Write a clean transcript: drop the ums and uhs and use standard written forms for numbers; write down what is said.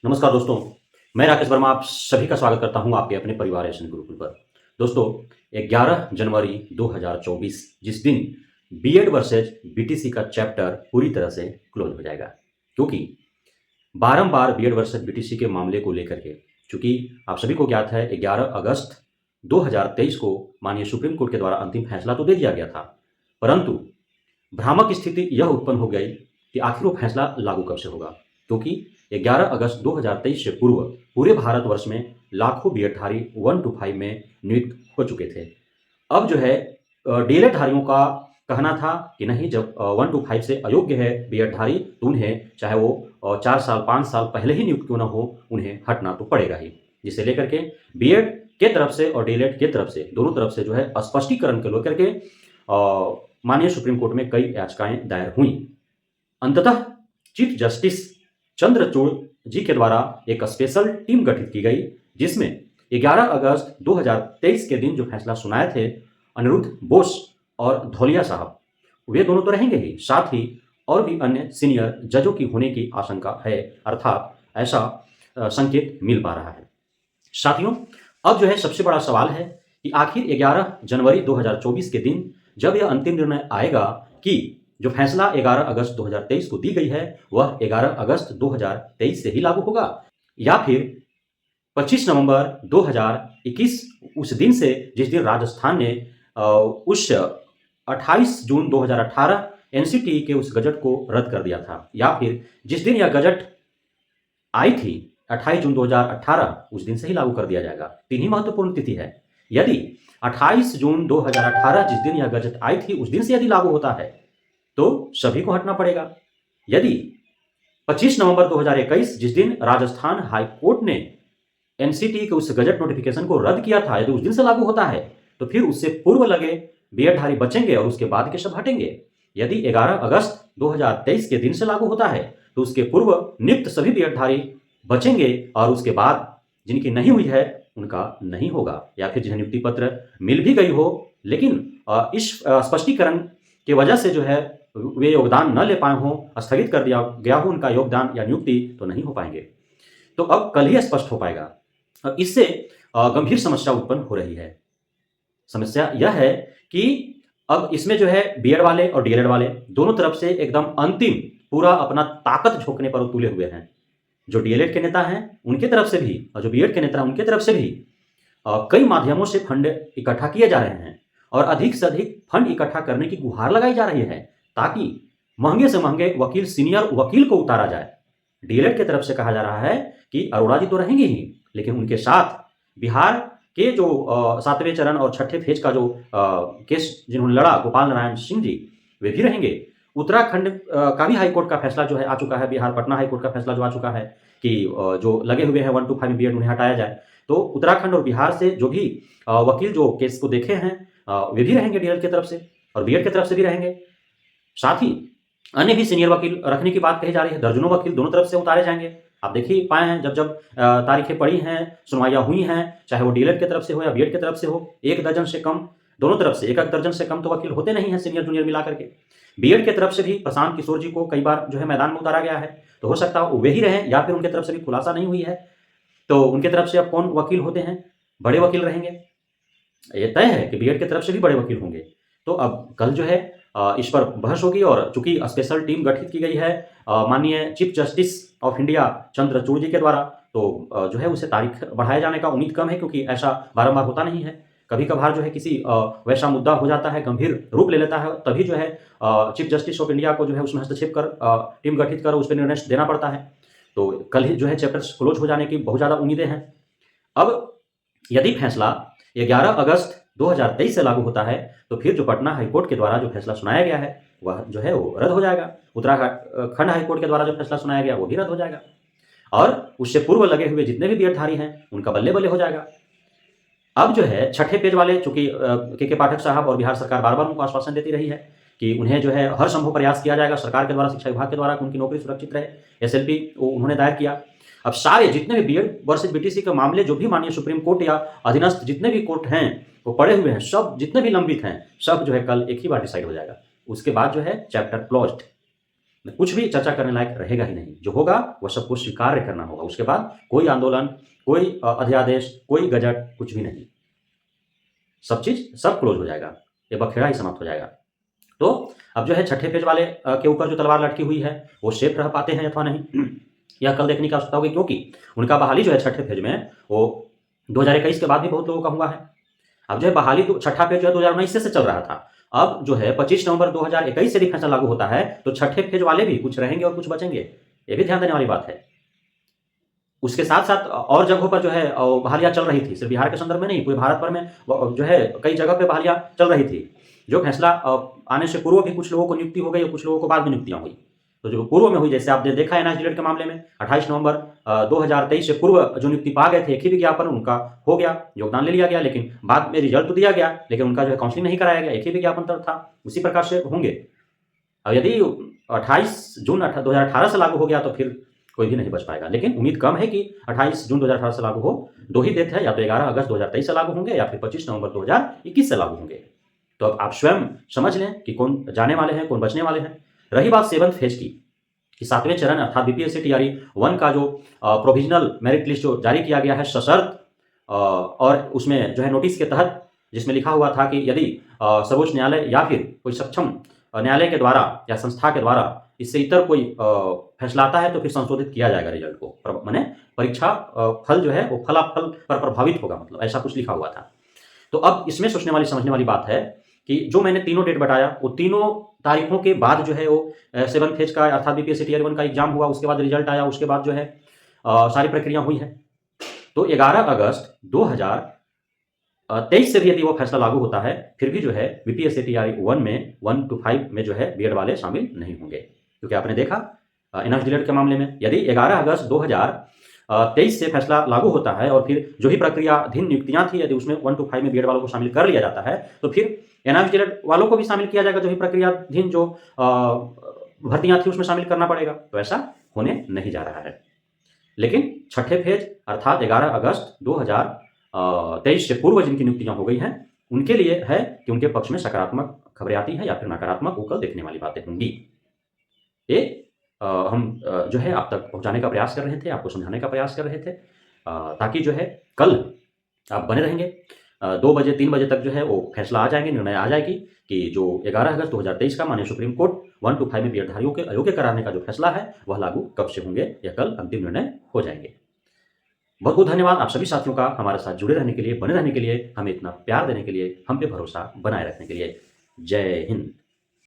नमस्कार दोस्तों, मैं राकेश वर्मा आप सभी का स्वागत करता हूं आपके अपने परिवार एशन गुरुकुल पर। दोस्तों, 11 जनवरी 2024 जिस दिन बीएड वर्सेज बीटीसी का चैप्टर पूरी तरह से क्लोज हो जाएगा, क्योंकि बारंबार बीएड वर्सेज बीटीसी के मामले को लेकर के, चूंकि आप सभी को ज्ञात है 11 अगस्त 2023 को माननीय सुप्रीम कोर्ट के द्वारा अंतिम फैसला तो दे दिया गया था, परंतु भ्रामक स्थिति यह उत्पन्न हो गई कि आखिर वो फैसला लागू कब से होगा, क्योंकि 11 अगस्त 2023 से पूर्व पूरे भारतवर्ष में लाखों बीएडधारी 1 to 5 में नियुक्त हो चुके थे। अब जो है डीएलएड धारियों का कहना था कि नहीं, जब 1 to 5 से अयोग्य है बीएडधारी तो उन्हें चाहे वो 4 साल 5 साल पहले ही नियुक्त क्यों न हो, उन्हें हटना तो पड़ेगा ही। जिसे लेकर के बीएड के तरफ से और डीएलएड के तरफ से दोनों तरफ से जो है स्पष्टीकरण को लेकर के माननीय सुप्रीम कोर्ट में कई याचिकाएं दायर हुई। अंततः चीफ जस्टिस चंद्रचूड़ जी के द्वारा एक स्पेशल टीम गठित की गई, जिसमें 11 अगस्त 2023 के दिन जो फैसला सुनाए थे अनिरुद्ध बोस और धौलिया साहब, वे दोनों तो रहेंगे ही, साथ ही और भी अन्य सीनियर जजों की होने की आशंका है, अर्थात ऐसा संकेत मिल पा रहा है। साथियों, अब जो है सबसे बड़ा सवाल है कि आखिर 11 जनवरी 2024 के दिन जब यह अंतिम निर्णय आएगा कि जो फैसला 11 अगस्त 2023 को दी गई है वह 11 अगस्त 2023 से ही लागू होगा, या फिर 25 नवंबर 2021 उस दिन से जिस दिन राजस्थान ने उस 28 जून 2018 एनसीटी के उस गजट को रद्द कर दिया था, या फिर जिस दिन यह गजट आई थी 28 जून 2018 उस दिन से ही लागू कर दिया जाएगा। तीन ही महत्वपूर्ण तिथि है। यदि 28 जून 2018 जिस दिन यह गजट आई थी उस दिन से यदि लागू होता है तो सभी को हटना पड़ेगा। यदि 25 नवंबर 2021 जिस दिन राजस्थान हाई कोर्ट ने एनसीटी के उस गजट नोटिफिकेशन को रद्द किया था, यदि उस दिन से लागू होता है तो फिर उससे पूर्व लगे बीएडधारी बचेंगे और उसके बाद के सब हटेंगे। यदि 11 अगस्त 2023 के दिन से लागू होता है तो उसके पूर्व नियुक्त सभी बीएडधारी बचेंगे और उसके बाद जिनकी नहीं हुई है उनका नहीं होगा, या फिर जिन्हें नियुक्ति पत्र मिल भी गई हो लेकिन इस स्पष्टीकरण की वजह से जो है वे योगदान न ले पाए हों, स्थगित कर दिया गया हो उनका योगदान या नियुक्ति, तो नहीं हो पाएंगे। तो अब कल ही स्पष्ट हो पाएगा। इससे गंभीर समस्या उत्पन्न हो रही है। समस्या यह है कि अब इसमें जो है बीएड वाले और डीएलएड वाले दोनों तरफ से एकदम अंतिम पूरा अपना ताकत झोंकने पर तुले हुए हैं। जो डीएलएड के नेता हैं उनके तरफ से भी और जो बीएड के नेता हैं उनके तरफ से भी कई माध्यमों से फंड इकट्ठा किए जा रहे हैं और अधिक से अधिक फंड इकट्ठा करने की गुहार लगाई जा रही है ताकि महंगे से महंगे वकील, सीनियर वकील को उतारा जाए। डीएलएड की तरफ से कहा जा रहा है कि अरोड़ा जी तो रहेंगे ही, लेकिन उनके साथ बिहार के जो 7वें चरण और 6ठे फेज का जो केस जिन्होंने लड़ा, गोपाल नारायण सिंह जी, वे भी रहेंगे। उत्तराखंड का भी हाईकोर्ट का फैसला जो है आ चुका है, बिहार पटना हाईकोर्ट का फैसला जो आ चुका है कि जो लगे हुए हैं 1 to 5 बीएड उन्हें हटाया जाए। तो उत्तराखंड और बिहार से जो भी वकील जो केस को देखे हैं वे भी रहेंगे डीएलएड की तरफ से और बीएड की तरफ से भी रहेंगे। साथ ही अन्य भी सीनियर वकील रखने की बात कही जा रही है। दर्जनों वकील दोनों तरफ से उतारे जाएंगे। आप देख ही पाए हैं, जब जब तारीखें पड़ी हैं, सुनवाइयां हुई हैं, चाहे वो डीएलएड की तरफ से हो या बीएड की तरफ से हो, 1 दर्जन से कम, दोनों तरफ से 1 दर्जन से कम तो वकील होते नहीं हैं सीनियर जूनियर मिला करके। बीएड की तरफ से भी प्रशांत किशोर जी को कई बार जो है मैदान में उतारा गया है, तो हो सकता है वे ही रहें, या फिर उनके तरफ से भी खुलासा नहीं हुई है तो उनके तरफ से अब कौन वकील होते हैं, बड़े वकील रहेंगे। ये तय है कि बीएड की तरफ से भी बड़े वकील होंगे। तो अब कल जो है इस पर बहस होगी और चूंकि स्पेशल टीम गठित की गई है माननीय chief justice of India Chandrachud ji के द्वारा, तो जो है उसे तारीख बढ़ाए जाने का उम्मीद कम है, क्योंकि ऐसा बारंबार होता नहीं है। कभी कभार जो है किसी वैसा मुद्दा हो जाता है, गंभीर रूप ले लेता है, तभी जो है चीफ जस्टिस ऑफ इंडिया को जो है उसमें हस्तक्षेप कर टीम गठित कर उस पर निर्णय देना पड़ता है। तो कल ही जो है चैप्टर्स क्लोज हो जाने की बहुत ज़्यादा उम्मीदें हैं। अब यदि फैसला 11 अगस्त 2023 से लागू होता है तो फिर जो पटना हाईकोर्ट के द्वारा जो फैसला सुनाया गया है वह जो है वो रद्द हो जाएगा। उत्तराखंड हाईकोर्ट के द्वारा जो फैसला सुनाया गया वो भी रद्द हो जाएगा और उससे पूर्व लगे हुए जितने भी बीएडधारी हैं उनका बल्ले बल्ले हो जाएगा। अब जो है 6ठे पेज वाले, चूंकि के पाठक साहब और बिहार सरकार बार बार उनको आश्वासन देती रही है कि उन्हें जो है हर संभव प्रयास किया जाएगा सरकार के द्वारा, शिक्षा विभाग के द्वारा, कि उनकी नौकरी सुरक्षित रहे। एसएलपी उन्होंने दायर किया। अब सारे जितने भी बीएड वर्सेज बीटीसी के मामले जो भी माननीय सुप्रीम कोर्ट या अधीनस्थ जितने भी कोर्ट हैं वो पड़े हुए हैं, सब जितने भी लंबित हैं सब जो है कल एक ही बार डिसाइड हो जाएगा। उसके बाद जो है चैप्टर क्लोज्ड। कुछ भी चर्चा करने लायक रहेगा ही नहीं। जो होगा वह सबको स्वीकार्य करना होगा। उसके बाद कोई आंदोलन, कोई अध्यादेश, कोई गजट, कुछ भी नहीं। सब चीज सब क्लोज हो जाएगा, ये बखेड़ा ही समाप्त हो जाएगा। तो अब जो है छठे पेज वाले के ऊपर जो तलवार लटकी हुई है वो सेफ रह पाते हैं अथवा नहीं, यह कल देखने की आवश्यकता होगी, क्योंकि उनका बहाली जो है छठे पेज में वो 2021 के बाद भी बहुत लोगों का हुआ है। अब जो है बहाली छठा पेज जो है 2019 से चल रहा था। अब जो है 25 नवंबर 2021 से भी फैसला लागू होता है, तो छठे पेज वाले भी कुछ रहेंगे और कुछ बचेंगे, ये भी ध्यान देने वाली बात है। उसके साथ साथ और जगहों पर जो है बहालियां चल रही थी, सिर्फ बिहार के संदर्भ में नहीं, पूरे भारत भर में जो है कई जगह पे बहालियां चल रही थी। जो फैसला आने से पूर्व भी कुछ लोगों को नियुक्ति हो गई और कुछ लोगों को बाद में नियुक्तियां हुई। तो जो पूर्व में हुई, जैसे आपने देखा एनएचडीएलएड के मामले में 28 नवंबर 2023 से पूर्व जो नियुक्ति पा गए थे, एक ही विज्ञापन उनका हो गया, योगदान ले लिया गया, लेकिन बाद में रिजल्ट तो दिया गया, लेकिन उनका जो है काउंसलिंग नहीं कराया गया, एक ही विज्ञापन तक था। उसी प्रकार से होंगे। अब यदि 28 जून 2018 से लागू हो गया तो फिर कोई भी नहीं बच पाएगा, लेकिन उम्मीद कम है कि 28 जून 2018 से लागू हो। दो ही डेट है, या तो 11 अगस्त 2023 से लागू होंगे या फिर 25 नवंबर 2021 से लागू होंगे। तो अब आप स्वयं समझ लें कि कौन जाने वाले हैं, कौन बचने वाले हैं। रही बात 7वें फेज की, कि 7वें चरण अर्थात बीपीएससी टीआरई 1 का जो प्रोविजनल मेरिट लिस्ट जो जारी किया गया है सशर्त, और उसमें जो है नोटिस के तहत जिसमें लिखा हुआ था कि यदि सर्वोच्च न्यायालय या फिर कोई सक्षम न्यायालय के द्वारा या संस्था के द्वारा इससे इतर कोई फैसला आता है तो फिर संशोधित किया जाएगा रिजल्ट को, माने परीक्षा फल जो है वो फलाफल पर प्रभावित होगा, मतलब ऐसा कुछ लिखा हुआ था। तो अब इसमें सोचने वाली समझने वाली बात है कि जो मैंने तीनों डेट बताया वो तीनों तारीखों के बाद जो है वो 7 फेज का अर्थात बीपीएससी टीआरई 1 का एग्जाम हुआ, उसके बाद रिजल्ट आया, उसके बाद जो है सारी प्रक्रिया हुई है। तो 11 अगस्त 2023 से भी यदि वो फैसला लागू होता है, फिर भी जो है बीपीएससी टीआरई 1 में 1 to 5 में जो है बीएड वाले शामिल नहीं होंगे, क्योंकि आपने देखा एनएचडीएलएड के मामले में यदि 11 अगस्त 2023 से फैसला लागू होता है और फिर जो भी प्रक्रियाधीन नियुक्तियां थी यदि उसमें 1 to 5 में बीएड वालों को शामिल कर लिया जाता है, तो फिर एनएचडीएलएड वालों को भी शामिल किया जाएगा, जो भी प्रक्रियाधीन जो भर्तियां थी उसमें शामिल करना पड़ेगा। तो ऐसा होने नहीं जा रहा है। लेकिन छठे फेज अर्थात 11 अगस्त 2023 से पूर्व जिनकी नियुक्तियां हो गई हैं उनके लिए है कि उनके पक्ष में सकारात्मक खबरें आती है या फिर नकारात्मक, वो कल देखने वाली बातें होंगी। ये हम जो है आप तक पहुंचाने का प्रयास कर रहे थे, आपको समझाने का प्रयास कर रहे थे, ताकि जो है कल आप बने रहेंगे। 2 बजे 3 बजे तक जो है वो फैसला आ जाएंगे, निर्णय आ जाएगी कि जो 11 अगस्त 2023 का माननीय सुप्रीम कोर्ट 1 to 5 में बीएडधारियों के अयोग्य कराने का जो फैसला है वह लागू कब से होंगे, या कल अंतिम निर्णय हो जाएंगे। बहुत बहुत धन्यवाद आप सभी साथियों का हमारे साथ जुड़े रहने के लिए, बने रहने के लिए, हमें इतना प्यार देने के लिए, हम पे भरोसा बनाए रखने के लिए। जय हिंद।